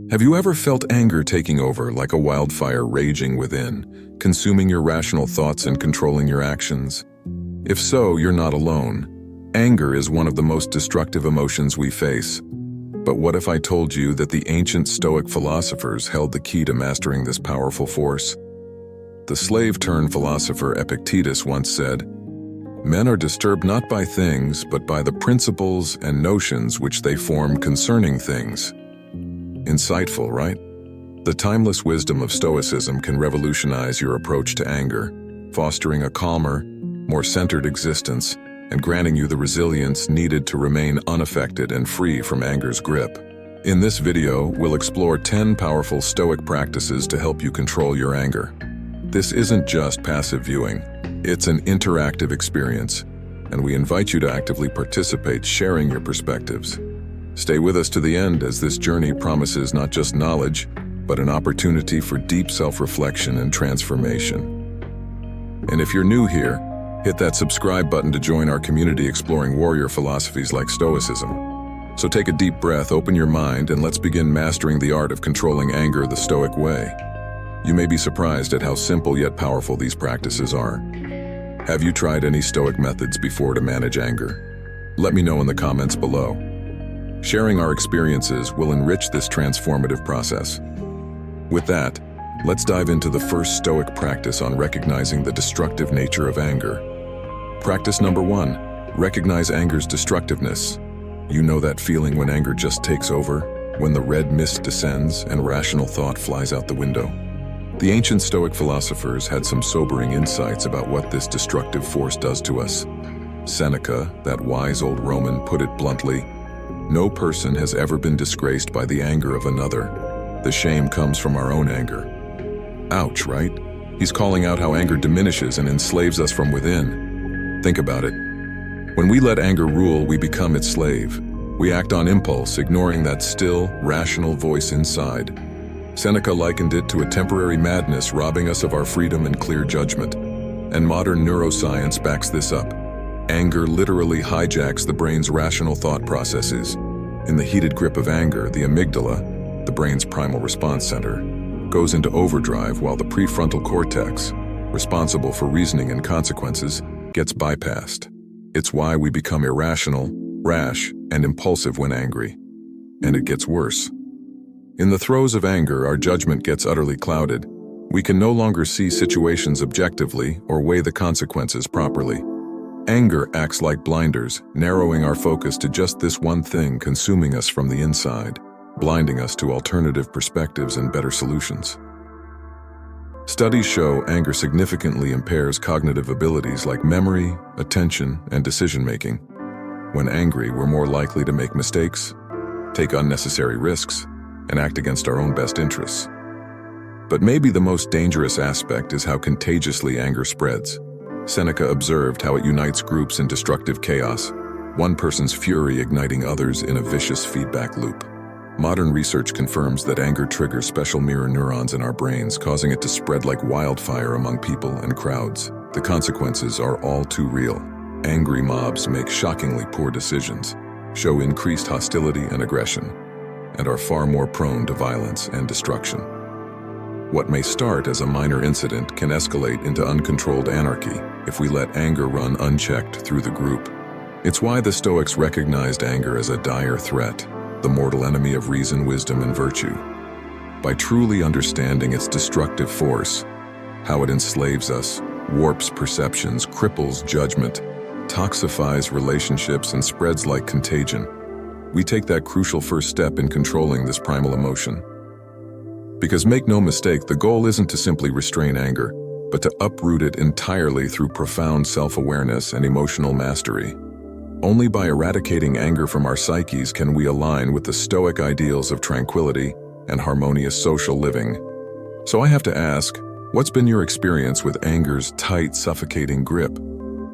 Have you ever felt anger taking over like a wildfire raging within, consuming your rational thoughts and controlling your actions? If so, you're not alone. Anger is one of the most destructive emotions we face. But what if I told you that the ancient Stoic philosophers held the key to mastering this powerful force? The slave-turned-philosopher Epictetus once said, "Men are disturbed not by things, but by the principles and notions which they form concerning things." Insightful, right? The timeless wisdom of Stoicism can revolutionize your approach to anger, fostering a calmer, more centered existence, and granting you the resilience needed to remain unaffected and free from anger's grip. In this video, we'll explore 10 powerful Stoic practices to help you control your anger. This isn't just passive viewing, it's an interactive experience, and we invite you to actively participate, sharing your perspectives. Stay with us to the end, as this journey promises not just knowledge, but an opportunity for deep self-reflection and transformation. And if you're new here, hit that subscribe button to join our community exploring warrior philosophies like Stoicism. So take a deep breath, open your mind, and let's begin mastering the art of controlling anger the Stoic way. You may be surprised at how simple yet powerful these practices are. Have you tried any Stoic methods before to manage anger? Let me know in the comments below. Sharing our experiences will enrich this transformative process. With that, let's dive into the first Stoic practice on recognizing the destructive nature of anger. Practice number 1, recognize anger's destructiveness. You know that feeling when anger just takes over, when the red mist descends and rational thought flies out the window. The ancient Stoic philosophers had some sobering insights about what this destructive force does to us. Seneca, that wise old Roman, put it bluntly, "No person has ever been disgraced by the anger of another. The shame comes from our own anger." Ouch, right? He's calling out how anger diminishes and enslaves us from within. Think about it. When we let anger rule, we become its slave. We act on impulse, ignoring that still, rational voice inside. Seneca likened it to a temporary madness, robbing us of our freedom and clear judgment. And modern neuroscience backs this up. Anger literally hijacks the brain's rational thought processes. In the heated grip of anger, the amygdala, the brain's primal response center, goes into overdrive, while the prefrontal cortex, responsible for reasoning and consequences, gets bypassed. It's why we become irrational, rash, and impulsive when angry. And it gets worse. In the throes of anger, our judgment gets utterly clouded. We can no longer see situations objectively or weigh the consequences properly. Anger acts like blinders, narrowing our focus to just this one thing, consuming us from the inside, blinding us to alternative perspectives and better solutions. Studies show anger significantly impairs cognitive abilities like memory, attention, and decision-making. When angry, we're more likely to make mistakes, take unnecessary risks, and act against our own best interests. But maybe the most dangerous aspect is how contagiously anger spreads. Seneca observed how it unites groups in destructive chaos, one person's fury igniting others in a vicious feedback loop. Modern research confirms that anger triggers special mirror neurons in our brains, causing it to spread like wildfire among people and crowds. The consequences are all too real. Angry mobs make shockingly poor decisions, show increased hostility and aggression, and are far more prone to violence and destruction. What may start as a minor incident can escalate into uncontrolled anarchy if we let anger run unchecked through the group. It's why the Stoics recognized anger as a dire threat, the mortal enemy of reason, wisdom, and virtue. By truly understanding its destructive force, how it enslaves us, warps perceptions, cripples judgment, toxifies relationships, and spreads like contagion, we take that crucial first step in controlling this primal emotion. Because make no mistake, the goal isn't to simply restrain anger, but to uproot it entirely through profound self-awareness and emotional mastery. Only by eradicating anger from our psyches can we align with the Stoic ideals of tranquility and harmonious social living. So I have to ask, what's been your experience with anger's tight, suffocating grip?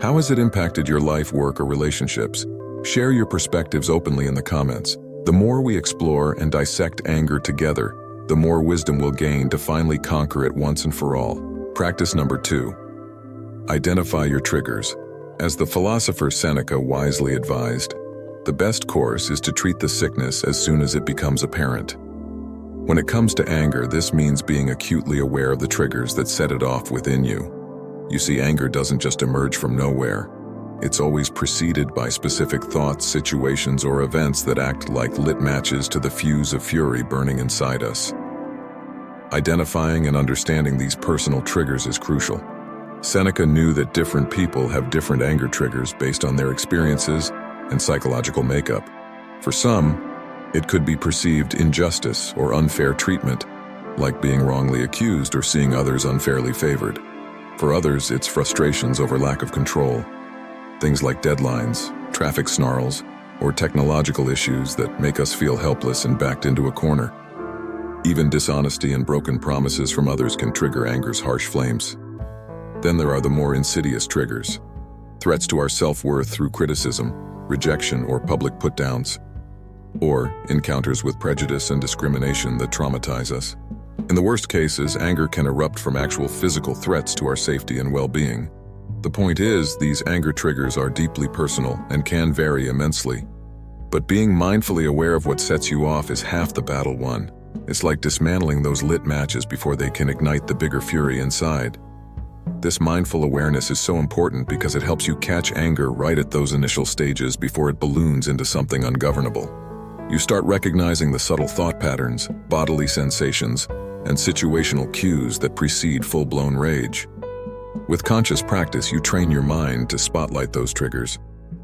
How has it impacted your life, work, or relationships? Share your perspectives openly in the comments. The more we explore and dissect anger together, the more wisdom we'll gain to finally conquer it once and for all. Practice number 2. Identify your triggers. As the philosopher Seneca wisely advised, the best course is to treat the sickness as soon as it becomes apparent. When it comes to anger, this means being acutely aware of the triggers that set it off within you. You see, anger doesn't just emerge from nowhere. It's always preceded by specific thoughts, situations, or events that act like lit matches to the fuse of fury burning inside us. Identifying and understanding these personal triggers is crucial. Seneca knew that different people have different anger triggers based on their experiences and psychological makeup. For some, it could be perceived injustice or unfair treatment, like being wrongly accused or seeing others unfairly favored. For others, it's frustrations over lack of control. Things like deadlines, traffic snarls, or technological issues that make us feel helpless and backed into a corner. Even dishonesty and broken promises from others can trigger anger's harsh flames. Then there are the more insidious triggers. Threats to our self-worth through criticism, rejection, or public put-downs. Or encounters with prejudice and discrimination that traumatize us. In the worst cases, anger can erupt from actual physical threats to our safety and well-being. The point is, these anger triggers are deeply personal and can vary immensely. But being mindfully aware of what sets you off is half the battle won. It's like dismantling those lit matches before they can ignite the bigger fury inside. This mindful awareness is so important because it helps you catch anger right at those initial stages before it balloons into something ungovernable. You start recognizing the subtle thought patterns, bodily sensations, and situational cues that precede full-blown rage. With conscious practice, you train your mind to spotlight those triggers,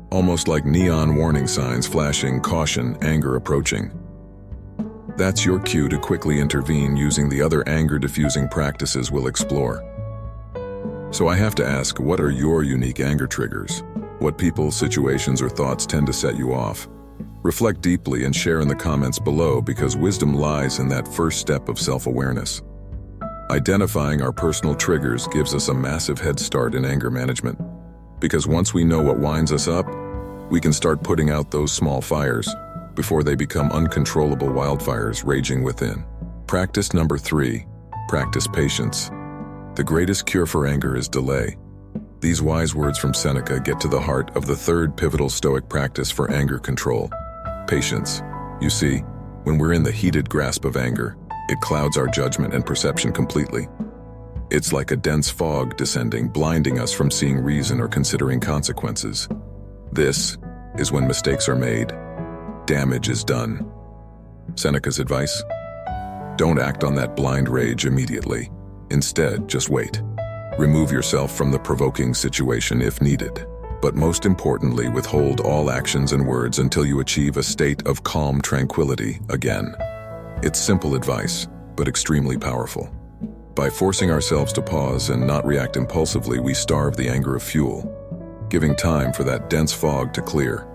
almost like neon warning signs flashing caution, anger approaching. That's your cue to quickly intervene using the other anger-diffusing practices we'll explore. So I have to ask, what are your unique anger triggers? What people, situations, or thoughts tend to set you off? Reflect deeply and share in the comments below, because wisdom lies in that first step of self-awareness. Identifying our personal triggers gives us a massive head start in anger management, because once we know what winds us up, we can start putting out those small fires before they become uncontrollable wildfires raging within. Practice number 3, practice patience. The greatest cure for anger is delay. These wise words from Seneca get to the heart of the third pivotal Stoic practice for anger control: patience. You see, when we're in the heated grasp of anger, it clouds our judgment and perception completely. It's like a dense fog descending, blinding us from seeing reason or considering consequences. This is when mistakes are made. Damage is done. Seneca's advice? Don't act on that blind rage immediately. Instead, just wait. Remove yourself from the provoking situation if needed. But most importantly, withhold all actions and words until you achieve a state of calm tranquility again. It's simple advice, but extremely powerful. By forcing ourselves to pause and not react impulsively, we starve the anger of fuel, giving time for that dense fog to clear.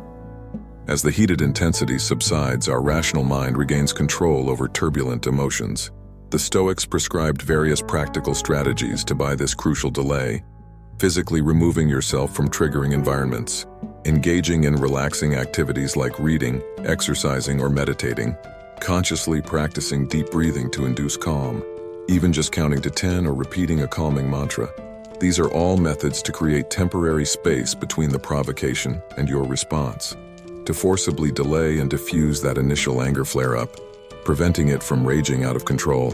As the heated intensity subsides, our rational mind regains control over turbulent emotions. The Stoics prescribed various practical strategies to buy this crucial delay: physically removing yourself from triggering environments, engaging in relaxing activities like reading, exercising, or meditating, consciously practicing deep breathing to induce calm, even just counting to 10 or repeating a calming mantra. These are all methods to create temporary space between the provocation and your response, to forcibly delay and diffuse that initial anger flare-up, preventing it from raging out of control.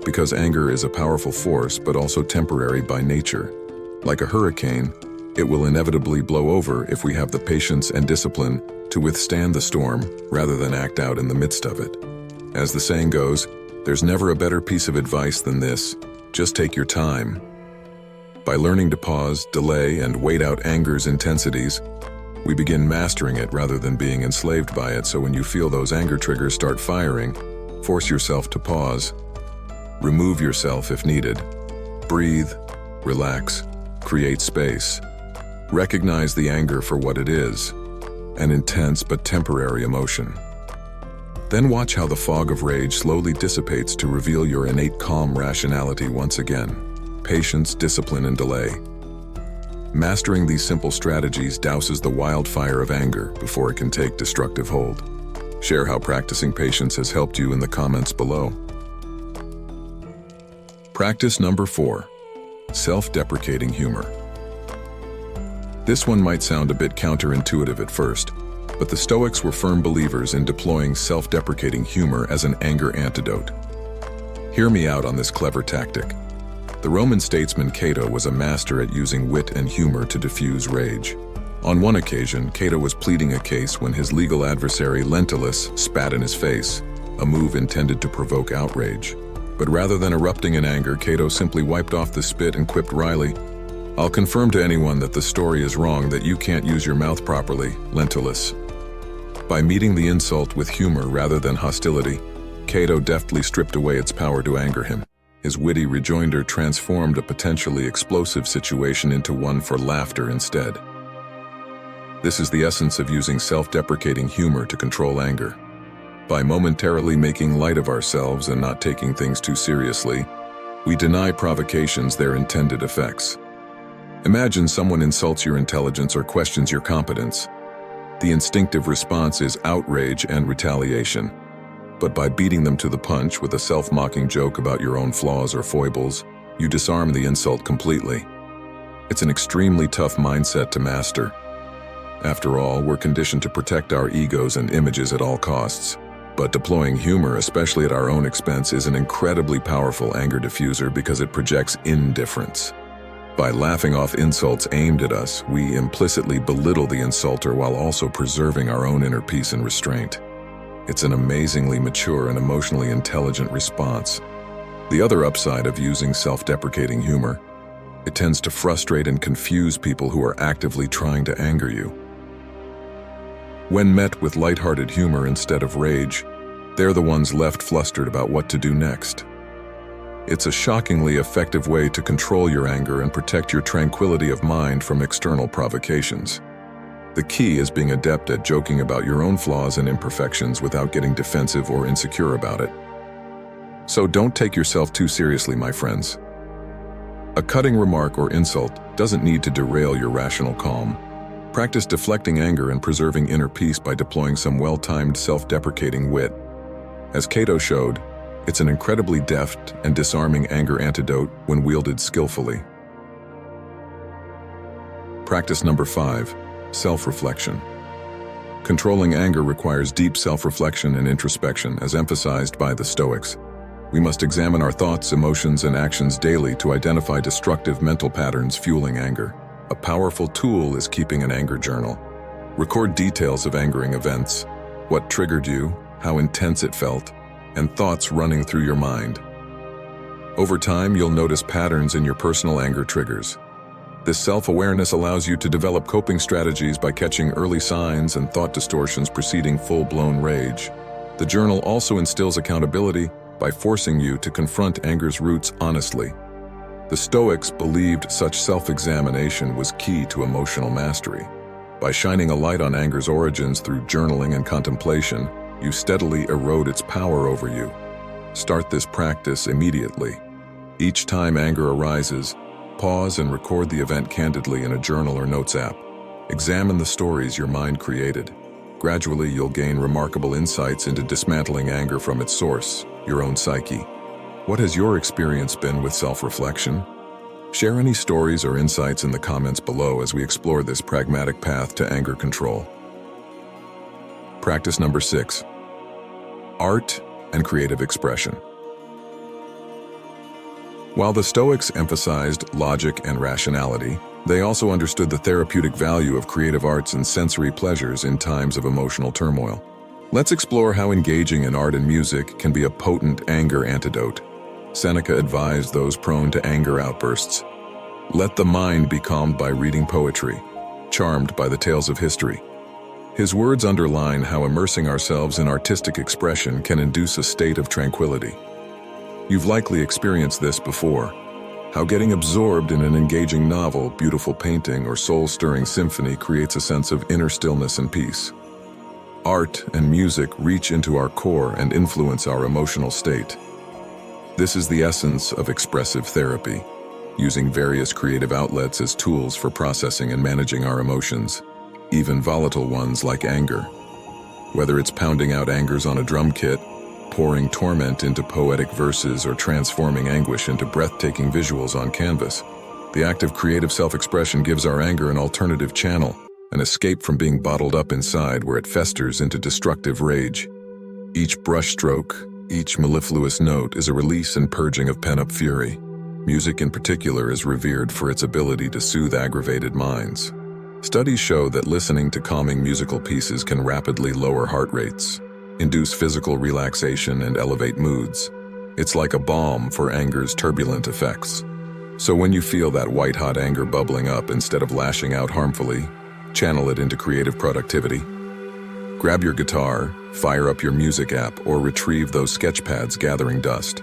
Because anger is a powerful force, but also temporary by nature. Like a hurricane, it will inevitably blow over if we have the patience and discipline to withstand the storm rather than act out in the midst of it. As the saying goes, there's never a better piece of advice than this: just take your time. By learning to pause, delay, and wait out anger's intensities, we begin mastering it rather than being enslaved by it. So when you feel those anger triggers start firing, force yourself to pause. Remove yourself if needed. Breathe, relax, create space. Recognize the anger for what it is, an intense but temporary emotion. Then watch how the fog of rage slowly dissipates to reveal your innate calm rationality once again. Patience, discipline, and delay. Mastering these simple strategies douses the wildfire of anger before it can take destructive hold. Share how practicing patience has helped you in the comments below. Practice number 4, self-deprecating humor. This one might sound a bit counterintuitive at first, but the Stoics were firm believers in deploying self-deprecating humor as an anger antidote. Hear me out on this clever tactic. The Roman statesman Cato was a master at using wit and humor to diffuse rage. On one occasion, Cato was pleading a case when his legal adversary Lentulus spat in his face, a move intended to provoke outrage. But rather than erupting in anger, Cato simply wiped off the spit and quipped wryly, "I'll confirm to anyone that the story is wrong, that you can't use your mouth properly, Lentulus." By meeting the insult with humor rather than hostility, Cato deftly stripped away its power to anger him. His witty rejoinder transformed a potentially explosive situation into one for laughter instead. This is the essence of using self-deprecating humor to control anger. By momentarily making light of ourselves and not taking things too seriously, we deny provocations their intended effects. Imagine someone insults your intelligence or questions your competence. The instinctive response is outrage and retaliation. But by beating them to the punch with a self-mocking joke about your own flaws or foibles, you disarm the insult completely. It's an extremely tough mindset to master. After all, we're conditioned to protect our egos and images at all costs. But deploying humor, especially at our own expense, is an incredibly powerful anger diffuser because it projects indifference. By laughing off insults aimed at us, we implicitly belittle the insulter while also preserving our own inner peace and restraint. It's an amazingly mature and emotionally intelligent response. The other upside of using self-deprecating humor, it tends to frustrate and confuse people who are actively trying to anger you. When met with lighthearted humor instead of rage, they're the ones left flustered about what to do next. It's a shockingly effective way to control your anger and protect your tranquility of mind from external provocations. The key is being adept at joking about your own flaws and imperfections without getting defensive or insecure about it. So don't take yourself too seriously, my friends. A cutting remark or insult doesn't need to derail your rational calm. Practice deflecting anger and preserving inner peace by deploying some well-timed self-deprecating wit. As Cato showed, it's an incredibly deft and disarming anger antidote when wielded skillfully. Practice number 5, self-reflection. Controlling anger requires deep self-reflection and introspection, as emphasized by the Stoics. We must examine our thoughts, emotions, and actions daily to identify destructive mental patterns fueling anger. A powerful tool is keeping an anger journal. Record details of angering events, what triggered you, how intense it felt, and thoughts running through your mind. Over time, you'll notice patterns in your personal anger triggers. This self-awareness allows you to develop coping strategies by catching early signs and thought distortions preceding full-blown rage. The journal also instills accountability by forcing you to confront anger's roots honestly. The Stoics believed such self-examination was key to emotional mastery. By shining a light on anger's origins through journaling and contemplation, you steadily erode its power over you. Start this practice immediately. Each time anger arises, pause and record the event candidly in a journal or notes app. Examine the stories your mind created. Gradually, you'll gain remarkable insights into dismantling anger from its source, your own psyche. What has your experience been with self-reflection? Share any stories or insights in the comments below as we explore this pragmatic path to anger control. Practice number 6, art and creative expression. While the Stoics emphasized logic and rationality, they also understood the therapeutic value of creative arts and sensory pleasures in times of emotional turmoil. Let's explore how engaging in art and music can be a potent anger antidote. Seneca advised those prone to anger outbursts, "Let the mind be calmed by reading poetry, charmed by the tales of history." His words underline how immersing ourselves in artistic expression can induce a state of tranquility. You've likely experienced this before, how getting absorbed in an engaging novel, beautiful painting, or soul-stirring symphony creates a sense of inner stillness and peace. Art and music reach into our core and influence our emotional state. This is the essence of expressive therapy, using various creative outlets as tools for processing and managing our emotions, even volatile ones like anger. Whether it's pounding out angers on a drum kit, pouring torment into poetic verses, or transforming anguish into breathtaking visuals on canvas, the act of creative self-expression gives our anger an alternative channel, an escape from being bottled up inside where it festers into destructive rage. Each brushstroke, Each mellifluous note is a release and purging of pent-up fury. Music in particular is revered for its ability to soothe aggravated minds. Studies show that listening to calming musical pieces can rapidly lower heart rates, induce physical relaxation, and elevate moods. It's like a balm for anger's turbulent effects. So when you feel that white-hot anger bubbling up, instead of lashing out harmfully, channel it into creative productivity. Grab your guitar, fire up your music app, or retrieve those sketch pads gathering dust.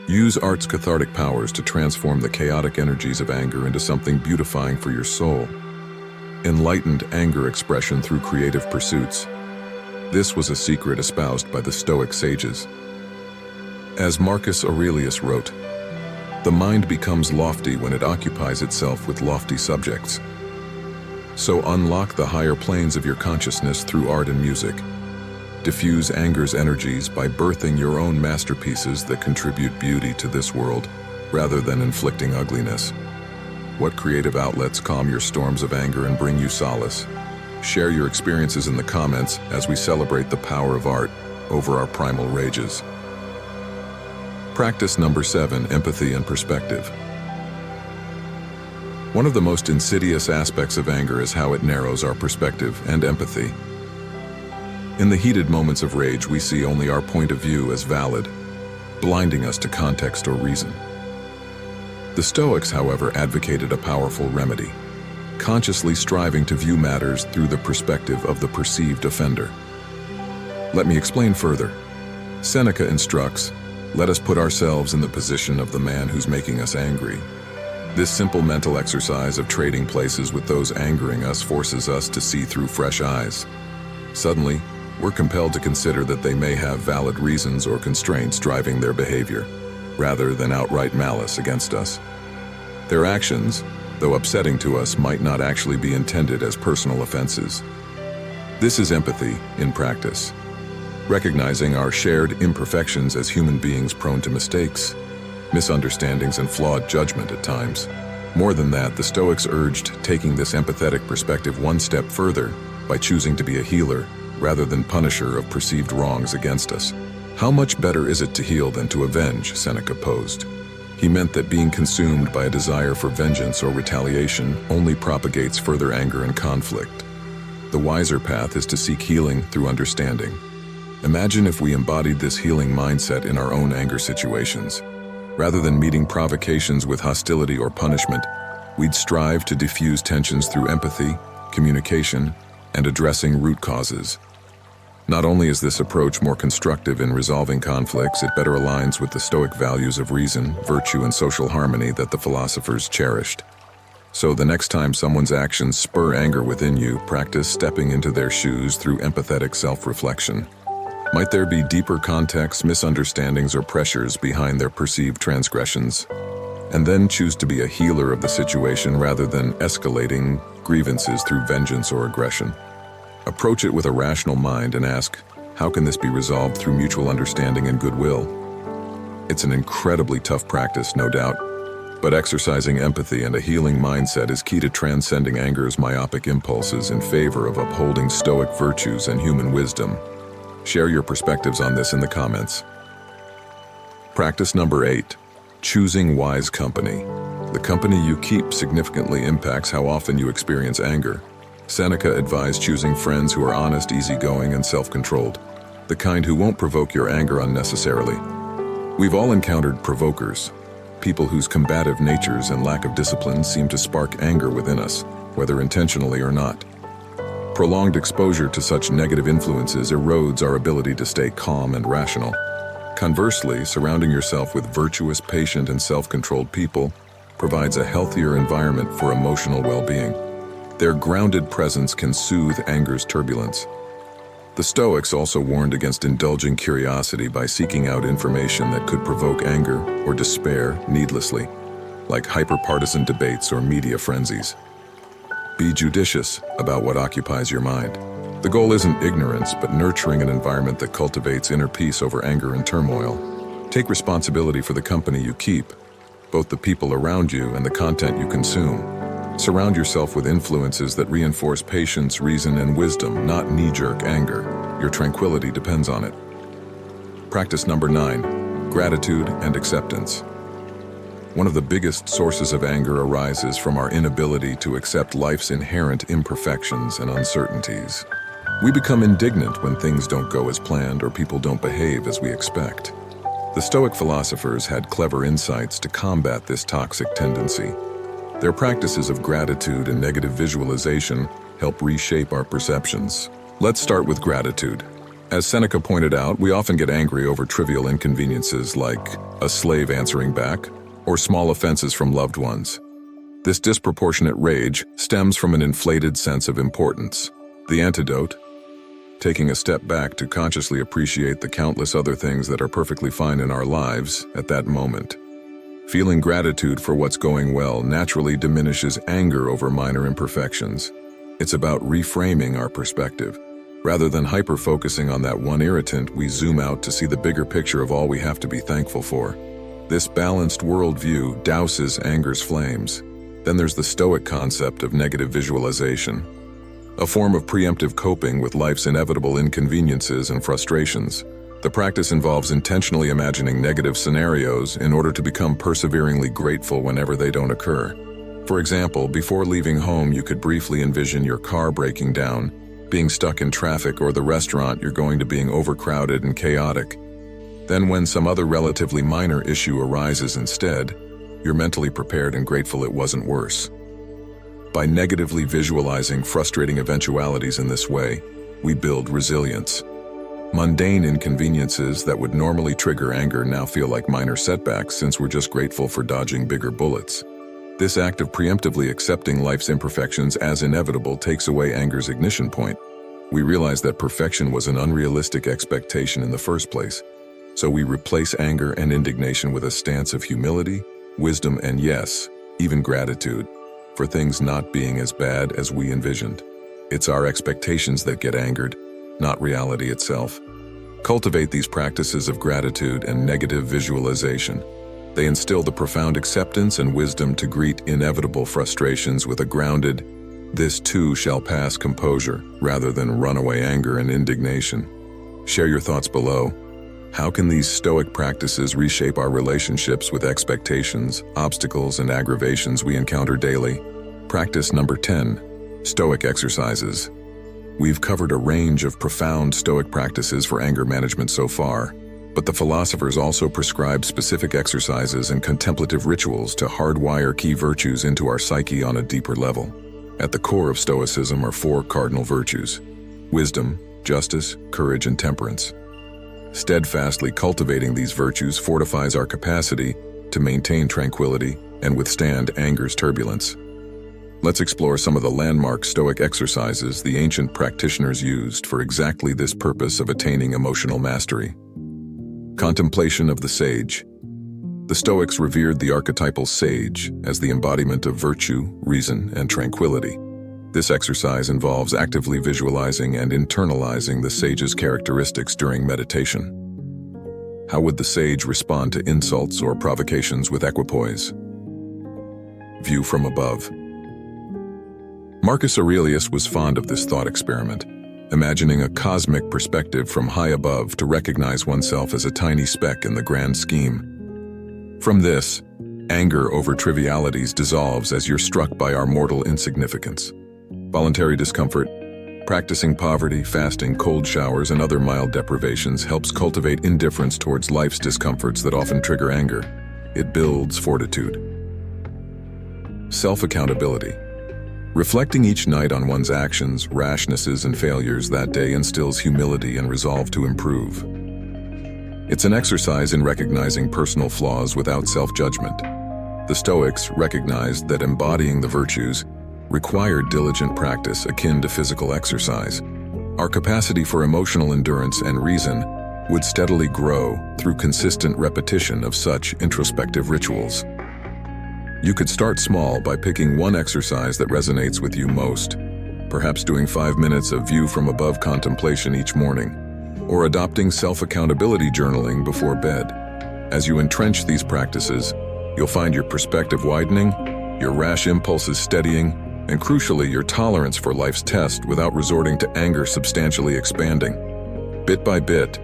Use art's cathartic powers to transform the chaotic energies of anger into something beautifying for your soul. Enlightened anger expression through creative pursuits. This was a secret espoused by the Stoic sages. As Marcus Aurelius wrote, "The mind becomes lofty when it occupies itself with lofty subjects." So unlock the higher planes of your consciousness through art and music. Diffuse anger's energies by birthing your own masterpieces that contribute beauty to this world, rather than inflicting ugliness. What creative outlets calm your storms of anger and bring you solace? Share your experiences in the comments as we celebrate the power of art over our primal rages. Practice number 7, empathy and perspective. One of the most insidious aspects of anger is how it narrows our perspective and empathy. In the heated moments of rage, we see only our point of view as valid, blinding us to context or reason. The Stoics, however, advocated a powerful remedy, consciously striving to view matters through the perspective of the perceived offender. Let me explain further. Seneca instructs, "Let us put ourselves in the position of the man who's making us angry." This simple mental exercise of trading places with those angering us forces us to see through fresh eyes. Suddenly, we're compelled to consider that they may have valid reasons or constraints driving their behavior, rather than outright malice against us. Their actions, though upsetting to us, might not actually be intended as personal offenses. This is empathy in practice, recognizing our shared imperfections as human beings prone to mistakes, misunderstandings, and flawed judgment at times. More than that, the Stoics urged taking this empathetic perspective one step further by choosing to be a healer rather than punisher of perceived wrongs against us. How much better is it to heal than to avenge, Seneca posed. He meant that being consumed by a desire for vengeance or retaliation only propagates further anger and conflict. The wiser path is to seek healing through understanding. Imagine if we embodied this healing mindset in our own anger situations. Rather than meeting provocations with hostility or punishment, we'd strive to diffuse tensions through empathy, communication, and addressing root causes. Not only is this approach more constructive in resolving conflicts, it better aligns with the Stoic values of reason, virtue, and social harmony that the philosophers cherished. So the next time someone's actions spur anger within you, practice stepping into their shoes through empathetic self-reflection. Might there be deeper contexts, misunderstandings, or pressures behind their perceived transgressions? And then choose to be a healer of the situation rather than escalating grievances through vengeance or aggression. Approach it with a rational mind and ask, how can this be resolved through mutual understanding and goodwill? It's an incredibly tough practice, no doubt, but exercising empathy and a healing mindset is key to transcending anger's myopic impulses in favor of upholding Stoic virtues and human wisdom. Share your perspectives on this in the comments. Practice number 8, choosing wise company. The company you keep significantly impacts how often you experience anger. Seneca advised choosing friends who are honest, easygoing, and self-controlled, the kind who won't provoke your anger unnecessarily. We've all encountered provokers, people whose combative natures and lack of discipline seem to spark anger within us, whether intentionally or not. Prolonged exposure to such negative influences erodes our ability to stay calm and rational. Conversely, surrounding yourself with virtuous, patient, and self-controlled people provides a healthier environment for emotional well-being. Their grounded presence can soothe anger's turbulence. The Stoics also warned against indulging curiosity by seeking out information that could provoke anger or despair needlessly, like hyper-partisan debates or media frenzies. Be judicious about what occupies your mind. The goal isn't ignorance, but nurturing an environment that cultivates inner peace over anger and turmoil. Take responsibility for the company you keep, both the people around you and the content you consume. Surround yourself with influences that reinforce patience, reason, and wisdom, not knee-jerk anger. Your tranquility depends on it. Practice number 9, gratitude and acceptance. One of the biggest sources of anger arises from our inability to accept life's inherent imperfections and uncertainties. We become indignant when things don't go as planned or people don't behave as we expect. The Stoic philosophers had clever insights to combat this toxic tendency. Their practices of gratitude and negative visualization help reshape our perceptions. Let's start with gratitude. As Seneca pointed out, we often get angry over trivial inconveniences like a slave answering back or small offenses from loved ones. This disproportionate rage stems from an inflated sense of importance. The antidote? Taking a step back to consciously appreciate the countless other things that are perfectly fine in our lives at that moment. Feeling gratitude for what's going well naturally diminishes anger over minor imperfections. It's about reframing our perspective. Rather than hyper-focusing on that one irritant, we zoom out to see the bigger picture of all we have to be thankful for. This balanced worldview douses anger's flames. Then there's the Stoic concept of negative visualization, a form of preemptive coping with life's inevitable inconveniences and frustrations. The practice involves intentionally imagining negative scenarios in order to become perseveringly grateful whenever they don't occur. For example, before leaving home, you could briefly envision your car breaking down, being stuck in traffic, or the restaurant you're going to being overcrowded and chaotic. Then when some other relatively minor issue arises instead, you're mentally prepared and grateful it wasn't worse. By negatively visualizing frustrating eventualities in this way, we build resilience. Mundane inconveniences that would normally trigger anger now feel like minor setbacks since we're just grateful for dodging bigger bullets. This act of preemptively accepting life's imperfections as inevitable takes away anger's ignition point. We realize that perfection was an unrealistic expectation in the first place. So we replace anger and indignation with a stance of humility, wisdom, and yes, even gratitude, for things not being as bad as we envisioned. It's our expectations that get angered, not reality itself. Cultivate these practices of gratitude and negative visualization. They instill the profound acceptance and wisdom to greet inevitable frustrations with a grounded, "this too shall pass" composure, rather than runaway anger and indignation. Share your thoughts below. How can these Stoic practices reshape our relationships with expectations, obstacles, and aggravations we encounter daily? Practice number 10, Stoic exercises. We've covered a range of profound Stoic practices for anger management so far, but the philosophers also prescribe specific exercises and contemplative rituals to hardwire key virtues into our psyche on a deeper level. At the core of Stoicism are 4 cardinal virtues: wisdom, justice, courage, and temperance. Steadfastly cultivating these virtues fortifies our capacity to maintain tranquility and withstand anger's turbulence. Let's explore some of the landmark Stoic exercises the ancient practitioners used for exactly this purpose of attaining emotional mastery. Contemplation of the sage. The Stoics revered the archetypal sage as the embodiment of virtue, reason, and tranquility. This exercise involves actively visualizing and internalizing the sage's characteristics during meditation. How would the sage respond to insults or provocations with equipoise? View from above. Marcus Aurelius was fond of this thought experiment, imagining a cosmic perspective from high above to recognize oneself as a tiny speck in the grand scheme. From this, anger over trivialities dissolves as you're struck by our mortal insignificance. Voluntary discomfort, practicing poverty, fasting, cold showers, and other mild deprivations helps cultivate indifference towards life's discomforts that often trigger anger. It builds fortitude. Self-accountability. Reflecting each night on one's actions, rashnesses, and failures that day instills humility and resolve to improve. It's an exercise in recognizing personal flaws without self-judgment. The Stoics recognized that embodying the virtues required diligent practice akin to physical exercise. Our capacity for emotional endurance and reason would steadily grow through consistent repetition of such introspective rituals. You could start small by picking one exercise that resonates with you most, perhaps doing 5 minutes of view from above contemplation each morning, or adopting self-accountability journaling before bed. As you entrench these practices, you'll find your perspective widening, your rash impulses steadying, and crucially, your tolerance for life's test without resorting to anger substantially expanding. Bit by bit,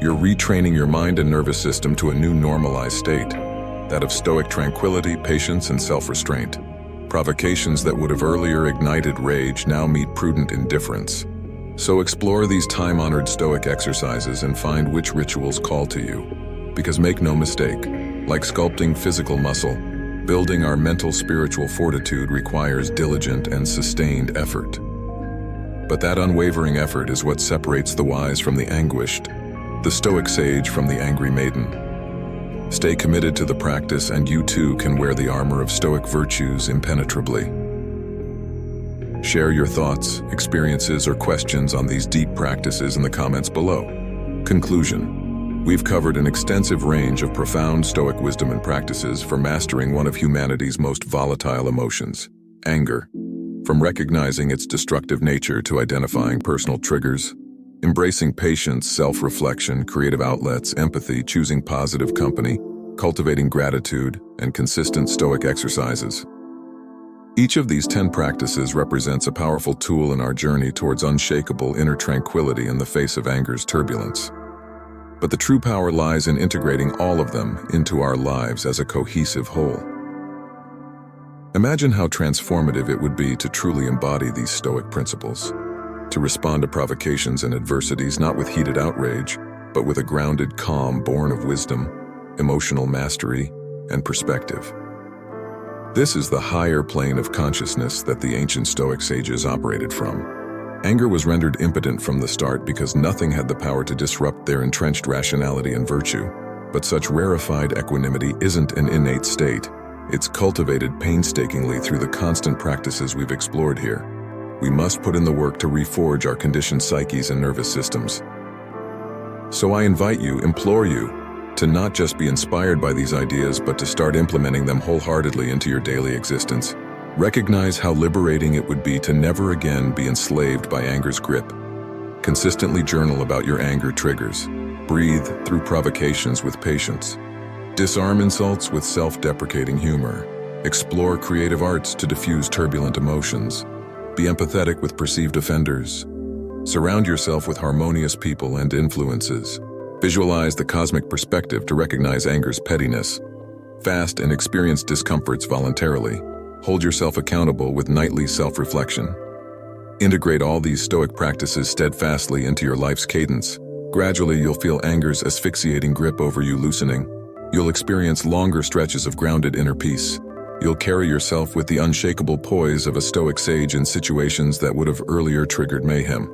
You're retraining your mind and nervous system to a new normalized state, that of stoic tranquility, patience, and self-restraint. Provocations that would have earlier ignited rage now meet prudent indifference. So explore these time-honored stoic exercises and find which rituals call to you. Because make no mistake, like sculpting physical muscle, building our mental spiritual fortitude requires diligent and sustained effort. But that unwavering effort is what separates the wise from the anguished, the stoic sage from the angry maiden. Stay committed to the practice and you too can wear the armor of stoic virtues impenetrably. Share your thoughts, experiences, or questions on these deep practices in the comments below. Conclusion: we've covered an extensive range of profound stoic wisdom and practices for mastering one of humanity's most volatile emotions, anger. From recognizing its destructive nature to identifying personal triggers, embracing patience, self-reflection, creative outlets, empathy, choosing positive company, cultivating gratitude, and consistent stoic exercises. Each of these 10 practices represents a powerful tool in our journey towards unshakable inner tranquility in the face of anger's turbulence. But the true power lies in integrating all of them into our lives as a cohesive whole. Imagine how transformative it would be to truly embody these stoic principles, to respond to provocations and adversities not with heated outrage, but with a grounded calm born of wisdom, emotional mastery, and perspective. This is the higher plane of consciousness that the ancient Stoic sages operated from. Anger was rendered impotent from the start because nothing had the power to disrupt their entrenched rationality and virtue. But such rarefied equanimity isn't an innate state. It's cultivated painstakingly through the constant practices we've explored here. We must put in the work to reforge our conditioned psyches and nervous systems. So I invite you, implore you, to not just be inspired by these ideas, but to start implementing them wholeheartedly into your daily existence. Recognize how liberating it would be to never again be enslaved by anger's grip. Consistently journal about your anger triggers. Breathe through provocations with patience. Disarm insults with self-deprecating humor. Explore creative arts to diffuse turbulent emotions. Be empathetic with perceived offenders. Surround yourself with harmonious people and influences. Visualize the cosmic perspective to recognize anger's pettiness. Fast and experience discomforts voluntarily. Hold yourself accountable with nightly self-reflection. Integrate all these stoic practices steadfastly into your life's cadence. Gradually, you'll feel anger's asphyxiating grip over you loosening. You'll experience longer stretches of grounded inner peace. You'll carry yourself with the unshakable poise of a stoic sage in situations that would have earlier triggered mayhem.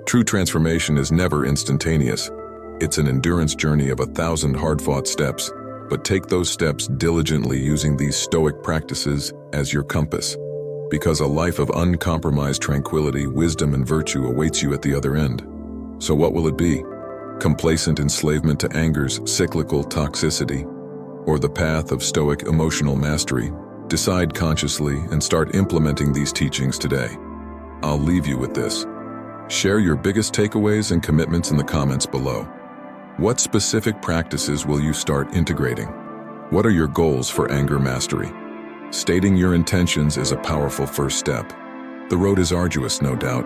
True transformation is never instantaneous. It's an endurance journey of 1,000 hard-fought steps, but take those steps diligently using these stoic practices as your compass, because a life of uncompromised tranquility, wisdom, and virtue awaits you at the other end. So what will it be? Complacent enslavement to anger's cyclical toxicity, or the path of stoic emotional mastery? Decide consciously and start implementing these teachings today. I'll leave you with this. Share your biggest takeaways and commitments in the comments below. What specific practices will you start integrating? What are your goals for anger mastery? Stating your intentions is a powerful first step. The road is arduous, no doubt,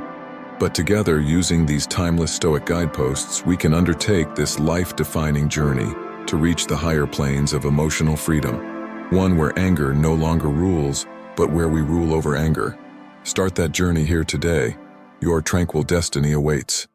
but together, using these timeless stoic guideposts, we can undertake this life-defining journey to reach the higher planes of emotional freedom, one where anger no longer rules, but where we rule over anger. Start that journey here today. Your tranquil destiny awaits.